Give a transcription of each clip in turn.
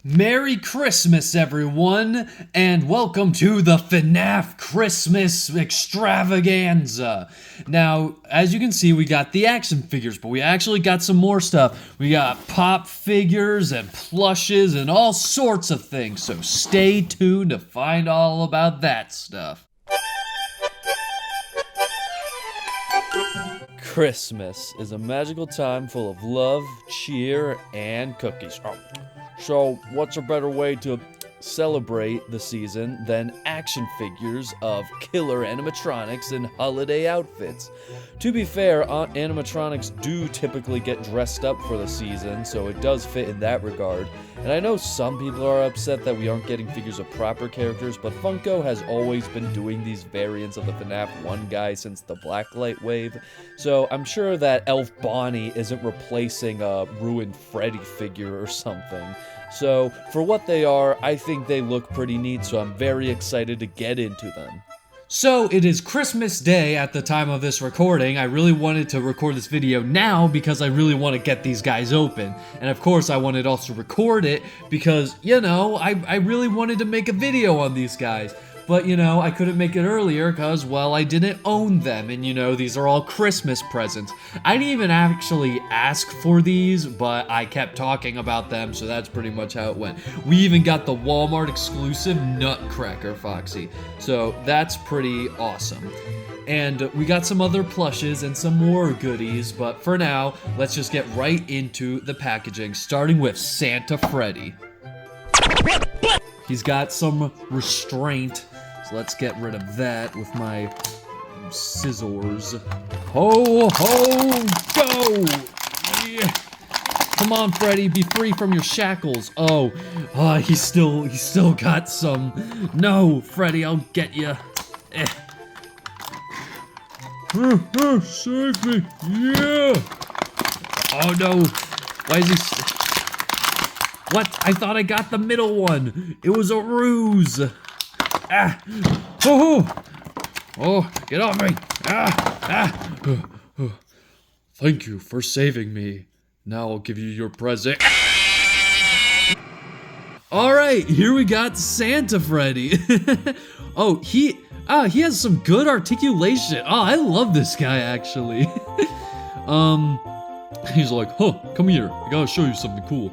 Merry Christmas, everyone, and welcome to the FNAF Christmas Extravaganza. Now, as you can see, we got the action figures, but we actually got some more stuff. We got pop figures and plushes and all sorts of things, so stay tuned to find all about that stuff. Christmas is a magical time full of love, cheer, and cookies. So, what's a better way to celebrate the season than action figures of killer animatronics in holiday outfits? To be fair, animatronics do typically get dressed up for the season, so it does fit in that regard. And I know some people are upset that we aren't getting figures of proper characters, but Funko has always been doing these variants of the FNAF 1 guy since the Blacklight wave, so I'm sure that Elf Bonnie isn't replacing a ruined Freddy figure or something. So, for what they are, I think they look pretty neat, so I'm very excited to get into them. So, it is Christmas Day at the time of this recording. I really wanted to record this video now because I really want to get these guys open. And of course, I wanted also to record it because, you know, I really wanted to make a video on these guys. But, you know, I couldn't make it earlier because, well, I didn't own them, and, you know, these are all Christmas presents. I didn't even actually ask for these, but I kept talking about them, so that's pretty much how it went. We even got the Walmart exclusive Nutcracker Foxy, so that's pretty awesome. And we got some other plushes and some more goodies, but for now, let's just get right into the packaging, starting with Santa Freddy. He's got some restraint, so let's get rid of that with my scissors. Ho, ho, go! Yeah. Come on, Freddy, be free from your shackles. Oh, he's still got some. No, Freddy, I'll get you. Save me, yeah! Oh no, why is he... What? I thought I got the middle one. It was a ruse. Ah. Oh, get off me. Thank you for saving me. Now I'll give you your present. All right, here we got Santa Freddy. Oh, he has some good articulation. Oh, I love this guy actually. He's like, come here. I gotta show you something cool.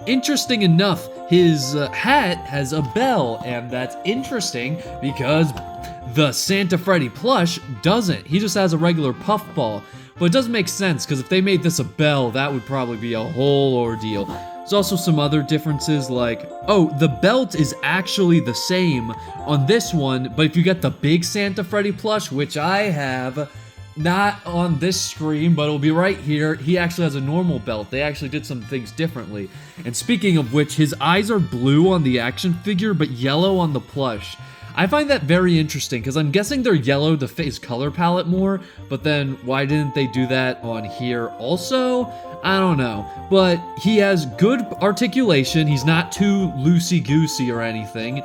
Interesting enough, his hat has a bell, and that's interesting because the Santa Freddy plush doesn't. He just has a regular puffball, but it doesn't make sense because if they made this a bell, that would probably be a whole ordeal. There's also some other differences like, oh, the belt is actually the same on this one, but if you get the big Santa Freddy plush, which I have, not on this screen, but it'll be right here. He actually has a normal belt. They actually did some things differently. And speaking of which, his eyes are blue on the action figure, but yellow on the plush. I find that very interesting, because I'm guessing they're yellow to fit his color palette more, but then why didn't they do that on here also? I don't know. But he has good articulation. He's not too loosey-goosey or anything.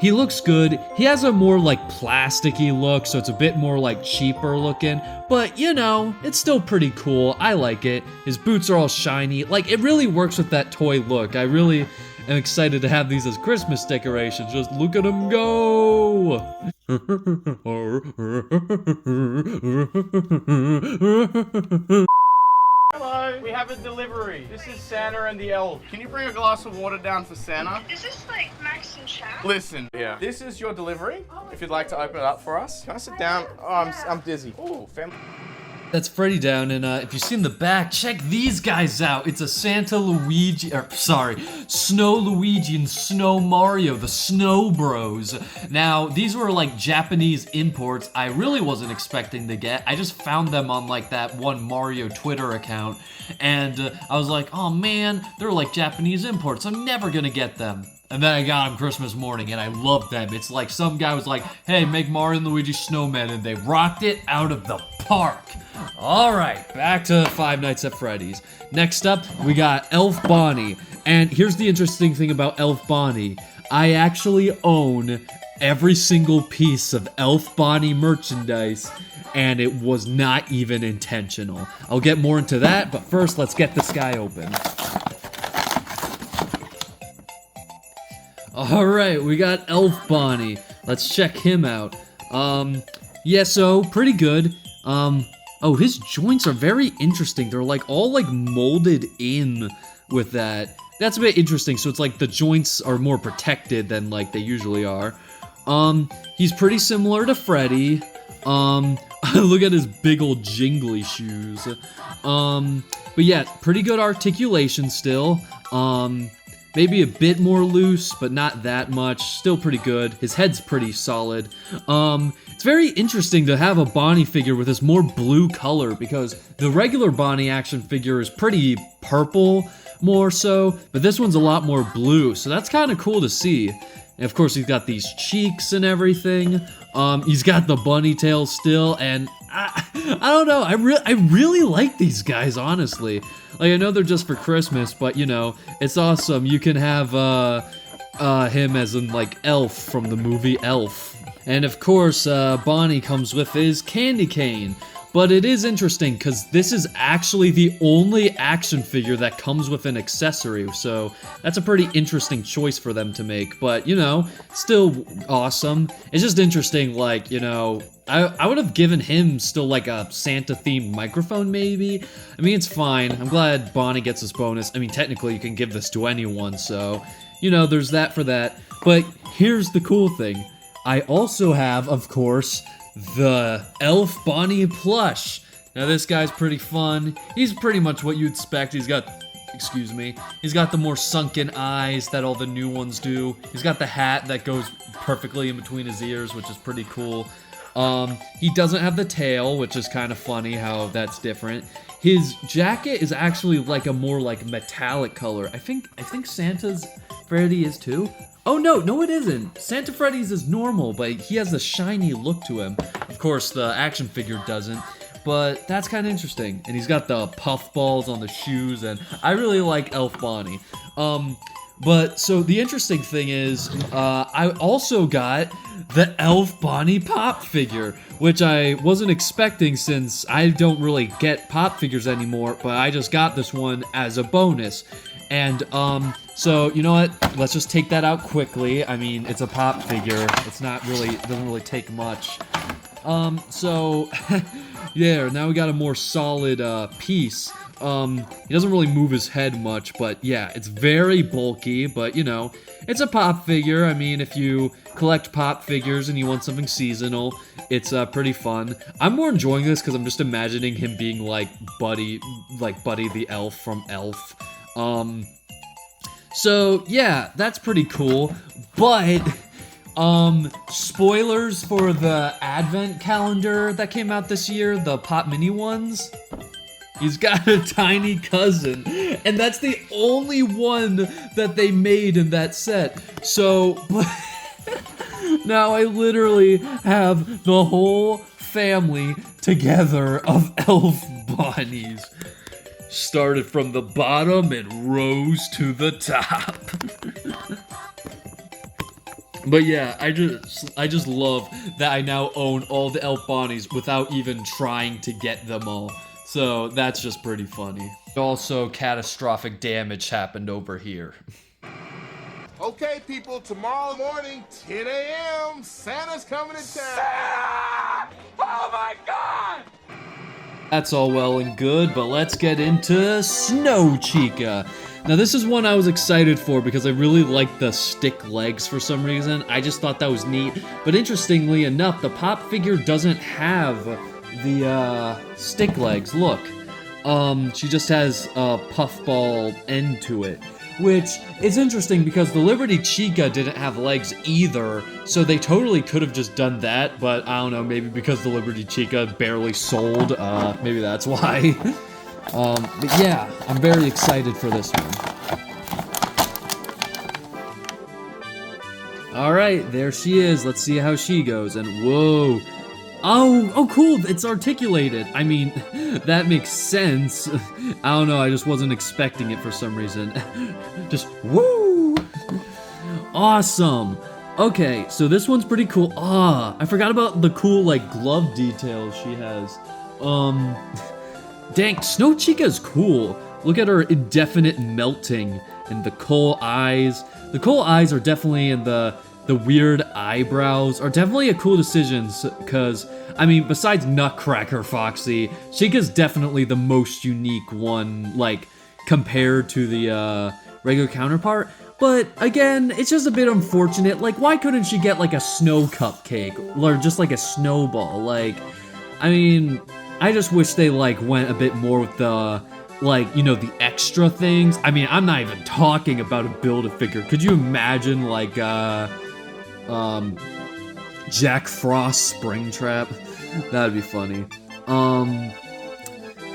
He looks good. He has a more like plasticky look, so it's a bit more like cheaper looking, but you know, it's still pretty cool. I like it. His boots are all shiny. Like, it really works with that toy look. I really am excited to have these as Christmas decorations. Just look at him go! Hello, we have a delivery. This is Santa and the elf. Can you bring a glass of water down for Santa? Is this like Max and Chat? Listen, yeah. This is your delivery. If you'd like to open it up for us. Can I sit down? Oh, I'm dizzy. Oh, family. That's Freddy down, and if you see in the back, check these guys out. It's a Snow Luigi and Snow Mario, the Snow Bros. Now, these were like Japanese imports I really wasn't expecting to get. I just found them on like that one Mario Twitter account, and I was like, oh man, they're like Japanese imports. I'm never gonna get them. And then I got them Christmas morning, and I loved them. It's like some guy was like, hey, make Mario and Luigi snowmen, and they rocked it out of the park. Alright, back to Five Nights at Freddy's. Next up, we got Elf Bonnie. And here's the interesting thing about Elf Bonnie. I actually own every single piece of Elf Bonnie merchandise, and it was not even intentional. I'll get more into that, but first, let's get this guy open. Alright, we got Elf Bonnie. Let's check him out. Yeah, so pretty good. Oh, his joints are very interesting. They're like all like molded in with that. That's a bit interesting. So it's like the joints are more protected than like they usually are. He's pretty similar to Freddy. Look at his big old jingly shoes. But yeah, pretty good articulation still. Maybe a bit more loose, but not that much. Still pretty good. His head's pretty solid. It's very interesting to have a Bonnie figure with this more blue color because the regular Bonnie action figure is pretty purple, more so, but this one's a lot more blue, so that's kind of cool to see. And of course, he's got these cheeks and everything. He's got the bunny tail still, and I don't know. I really like these guys, honestly. Like, I know they're just for Christmas, but you know, it's awesome. You can have him as in like Elf from the movie Elf. And of course, Bonnie comes with his candy cane. But it is interesting because this is actually the only action figure that comes with an accessory, so that's a pretty interesting choice for them to make. But, you know, still awesome. It's just interesting, like, you know, I would have given him still like a Santa-themed microphone, maybe. I mean, it's fine. I'm glad Bonnie gets this bonus. I mean, technically, you can give this to anyone, so, you know, there's that for that. But here's the cool thing. I also have, of course, the Elf Bonnie plush. Now this guy's pretty fun. He's pretty much what you expect. He's got, excuse me, he's got the more sunken eyes that all the new ones do. He's got the hat that goes perfectly in between his ears, which is pretty cool. He doesn't have the tail, which is kind of funny how that's different. His jacket is actually like a more like metallic color. I think Santa's Freddy is too. Oh no it isn't. Santa Freddy's is normal, but he has a shiny look to him. Of course, the action figure doesn't, but that's kind of interesting. And he's got the puff balls on the shoes, and I really like Elf Bonnie. But so the interesting thing is, I also got the Elf Bonnie pop figure, which I wasn't expecting since I don't really get pop figures anymore, but I just got this one as a bonus. And, so, you know what, let's just take that out quickly. I mean, it's a pop figure, it's not really, it doesn't really take much. So, yeah, now we got a more solid, piece. He doesn't really move his head much, but yeah, it's very bulky, but, you know, it's a pop figure. I mean, if you collect pop figures and you want something seasonal, it's, pretty fun. I'm more enjoying this because I'm just imagining him being like Buddy the elf from Elf. So yeah, that's pretty cool, but, spoilers for the advent calendar that came out this year, the Pop Mini ones, he's got a tiny cousin, and that's the only one that they made in that set, so, now I literally have the whole family together of Elf Bonnies. Started from the bottom and rose to the top. But yeah, I just love that I now own all the Elf Bonnies without even trying to get them all. So that's just pretty funny. Also, catastrophic damage happened over here. Okay, people, tomorrow morning, 10 a.m., Santa's coming to town. Santa! Oh my God! That's all well and good, but let's get into Snow Chica. Now this is one I was excited for because I really like the stick legs for some reason. I just thought that was neat. But interestingly enough, the pop figure doesn't have the stick legs. Look, she just has a puffball end to it. Which is interesting because the Liberty Chica didn't have legs either, so they totally could have just done that, but I don't know, maybe because the Liberty Chica barely sold, maybe that's why. But yeah, I'm very excited for this one. Alright, there she is, let's see how she goes, and whoa. Oh, cool, it's articulated. I mean, that makes sense. I don't know, I just wasn't expecting it for some reason. Just, woo! Awesome. Okay, so this one's pretty cool. I forgot about the cool, like, glove details she has. Dang, Snow Chica's cool. Look at her indefinite melting and the coal eyes. the cool eyes are definitely, and the weird eyebrows are definitely a cool decision, because, I mean, besides Nutcracker Foxy, Chica's definitely the most unique one, like, compared to the regular counterpart. But again, it's just a bit unfortunate. Like, why couldn't she get like a snow cupcake or just like a snowball? Like, I mean, I just wish they like went a bit more with the, like, you know, the extra things. I mean, I'm not even talking about a Build-A-Figure. Could you imagine like Jack Frost Springtrap? That'd be funny.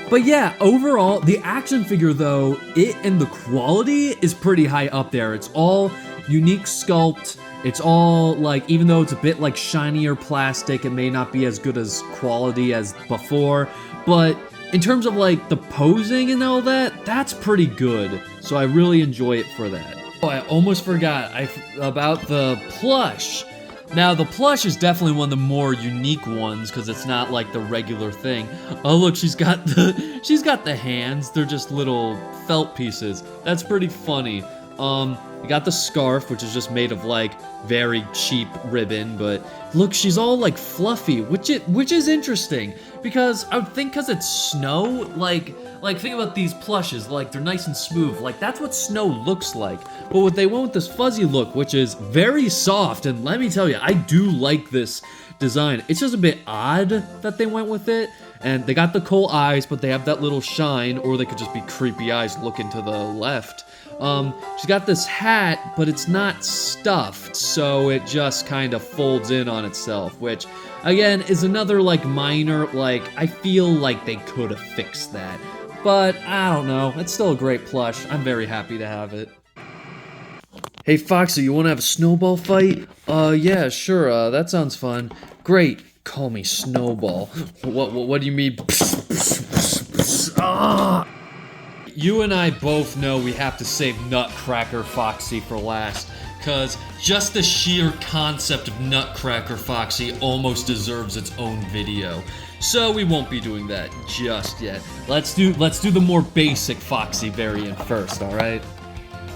But yeah, overall, the action figure though, it and the quality is pretty high up there. It's all unique sculpt. It's all like, even though it's a bit like shinier plastic, it may not be as good as quality as before. But in terms of like the posing and all that, that's pretty good. So I really enjoy it for that. Oh, I almost forgot about the plush. Now, the plush is definitely one of the more unique ones because it's not like the regular thing. Oh, look, she's got the hands. They're just little felt pieces. That's pretty funny. You got the scarf, which is just made of like very cheap ribbon, but look, she's all like fluffy, which is interesting because I would think because it's snow, like think about these plushes, like they're nice and smooth, like that's what snow looks like. But what they went with this fuzzy look, which is very soft, and let me tell you, I do like this design. It's just a bit odd that they went with it, and they got the coal eyes, but they have that little shine, or they could just be creepy eyes looking to the left. She's got this hat, but it's not stuffed, so it just kind of folds in on itself, which, again, is another, like, minor, like, I feel like they could have fixed that. But, I don't know, it's still a great plush. I'm very happy to have it. Hey, Foxy, you want to have a snowball fight? Yeah, sure, that sounds fun. Great, call me Snowball. What do you mean? Ah! You and I both know we have to save Nutcracker Foxy for last, cause just the sheer concept of Nutcracker Foxy almost deserves its own video. So we won't be doing that just yet. Let's do the more basic Foxy variant first, alright?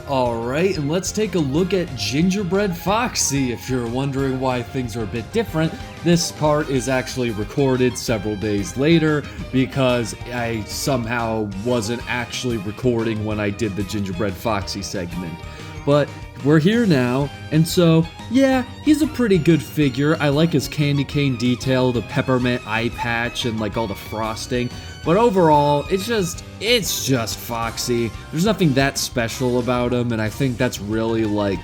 Alright, and let's take a look at Gingerbread Foxy. If you're wondering why things are a bit different, this part is actually recorded several days later because I somehow wasn't actually recording when I did the Gingerbread Foxy segment. But we're here now, and so, yeah, he's a pretty good figure. I like his candy cane detail, the peppermint eye patch, and like all the frosting. But overall, it's just Foxy. There's nothing that special about him, and I think that's really like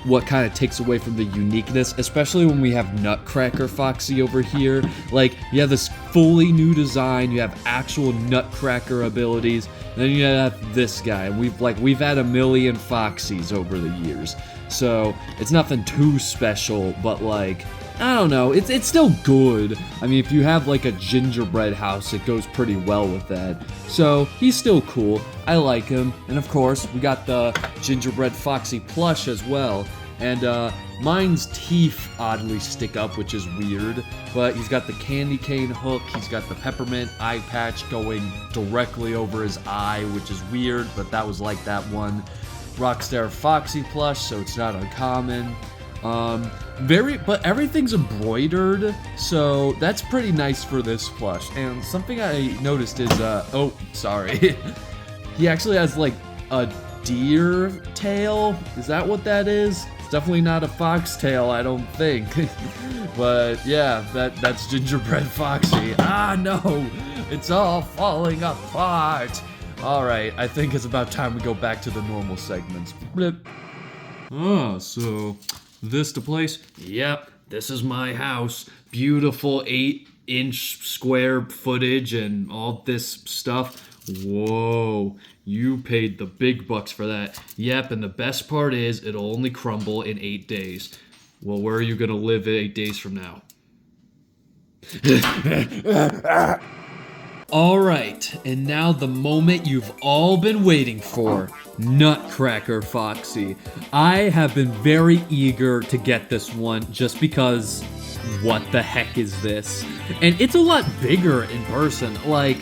what kind of takes away from the uniqueness, especially when we have Nutcracker Foxy over here. Like, you have this fully new design, you have actual Nutcracker abilities, and then you have this guy, and we've had a million Foxies over the years. So, it's nothing too special, but like, I don't know, it's still good. I mean, if you have like a gingerbread house, it goes pretty well with that. So, he's still cool. I like him. And of course, we got the Gingerbread Foxy plush as well. And mine's teeth oddly stick up, which is weird. But he's got the candy cane hook, he's got the peppermint eye patch going directly over his eye, which is weird, but that was like that one Rockstar Foxy plush, so it's not uncommon. But everything's embroidered, so that's pretty nice for this plush. And something I noticed is, oh, sorry. He actually has, like, a deer tail. Is that what that is? It's definitely not a fox tail, I don't think. But, yeah, that's Gingerbread Foxy. Ah, no! It's all falling apart! Alright, I think it's about time we go back to the normal segments. Blip. Ah, so this the place? Yep, this is my house. Beautiful 8-inch square footage and all this stuff. Whoa, you paid the big bucks for that. Yep, and the best part is it'll only crumble in 8 days. Well, where are you gonna live 8 days from now? Alright, and now the moment you've all been waiting for, Nutcracker Foxy. I have been very eager to get this one just because, what the heck is this? And it's a lot bigger in person, like,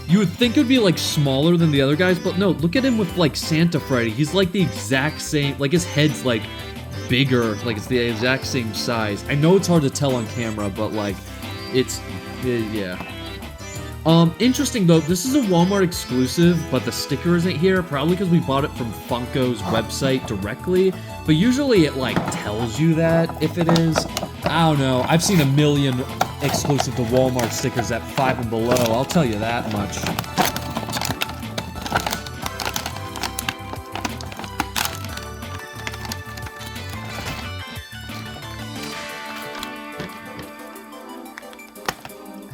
You would think it would be like smaller than the other guys, but no, look at him with like Santa Freddy. He's like the exact same, like his head's like bigger, like it's the exact same size. I know it's hard to tell on camera, but like yeah. Interesting though, this is a Walmart exclusive, but the sticker isn't here, probably because we bought it from Funko's website directly, but usually it like tells you that if it is. I don't know, I've seen a million exclusive to Walmart stickers at 5 and below, I'll tell you that much.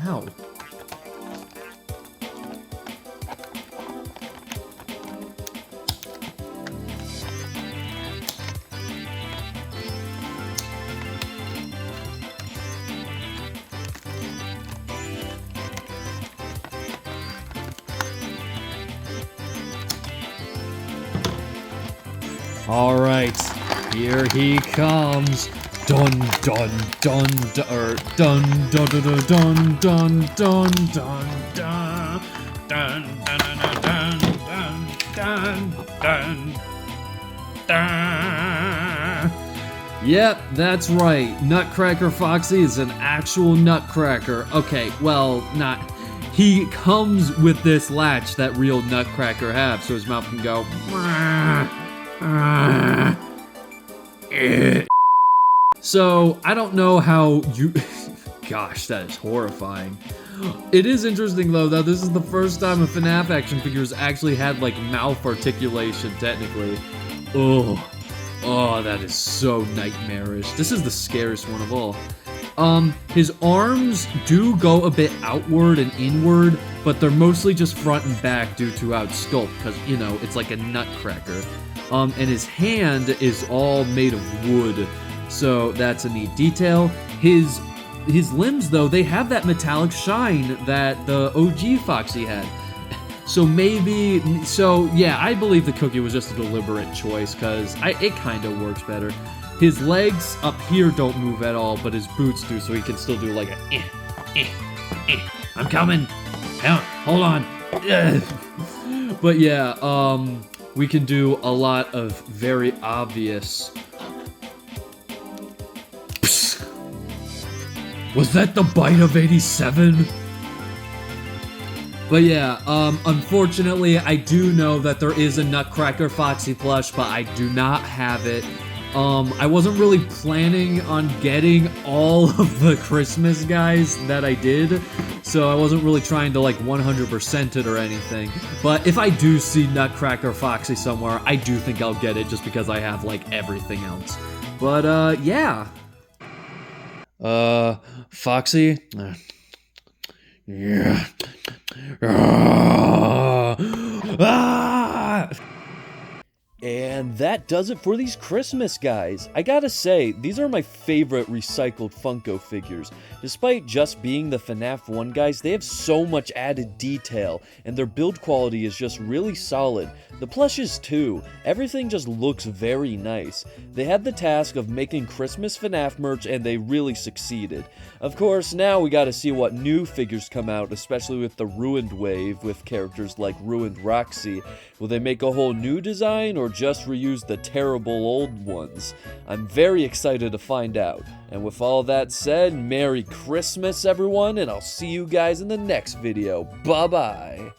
Ow. All right, here he comes. Dun dun dun dun or dun dun dun dun dun dun dun dun dun dun dun dun dun. Yep, that's right. Nutcracker Foxy is an actual nutcracker. Okay, well, not. He comes with this latch that real Nutcracker have, so his mouth can go. So, I don't know how you... Gosh, that is horrifying. It is interesting, though, that this is the first time a FNAF action figure has actually had, like, mouth articulation, technically. Oh, that is so nightmarish. This is the scariest one of all. His arms do go a bit outward and inward, but they're mostly just front and back due to how it's sculpted, because, you know, it's like a nutcracker. And his hand is all made of wood, so that's a neat detail. His limbs, though, they have that metallic shine that the OG Foxy had. So yeah, I believe the cookie was just a deliberate choice, because it kind of works better. His legs up here don't move at all, but his boots do, so he can still do like a I'm coming! Hold on! But yeah, we can do a lot of very obvious... Psst. Was that the bite of 87? But yeah, unfortunately, I do know that there is a Nutcracker Foxy plush, but I do not have it. I wasn't really planning on getting all of the Christmas guys that I did, so I wasn't really trying to, like, 100% it or anything. But if I do see Nutcracker Foxy somewhere, I do think I'll get it just because I have, like, everything else. But, yeah. Foxy? Yeah. Ah! And that does it for these Christmas guys. I gotta say, these are my favorite recycled Funko figures. Despite just being the FNAF 1 guys, they have so much added detail, and their build quality is just really solid. The plushes too. Everything just looks very nice. They had the task of making Christmas FNAF merch, and they really succeeded. Of course, now we gotta see what new figures come out, especially with the Ruined wave, with characters like Ruined Roxy. Will they make a whole new design, or just reuse the terrible old ones? I'm very excited to find out. And with all that said, Merry Christmas everyone, and I'll see you guys in the next video. Bye-bye!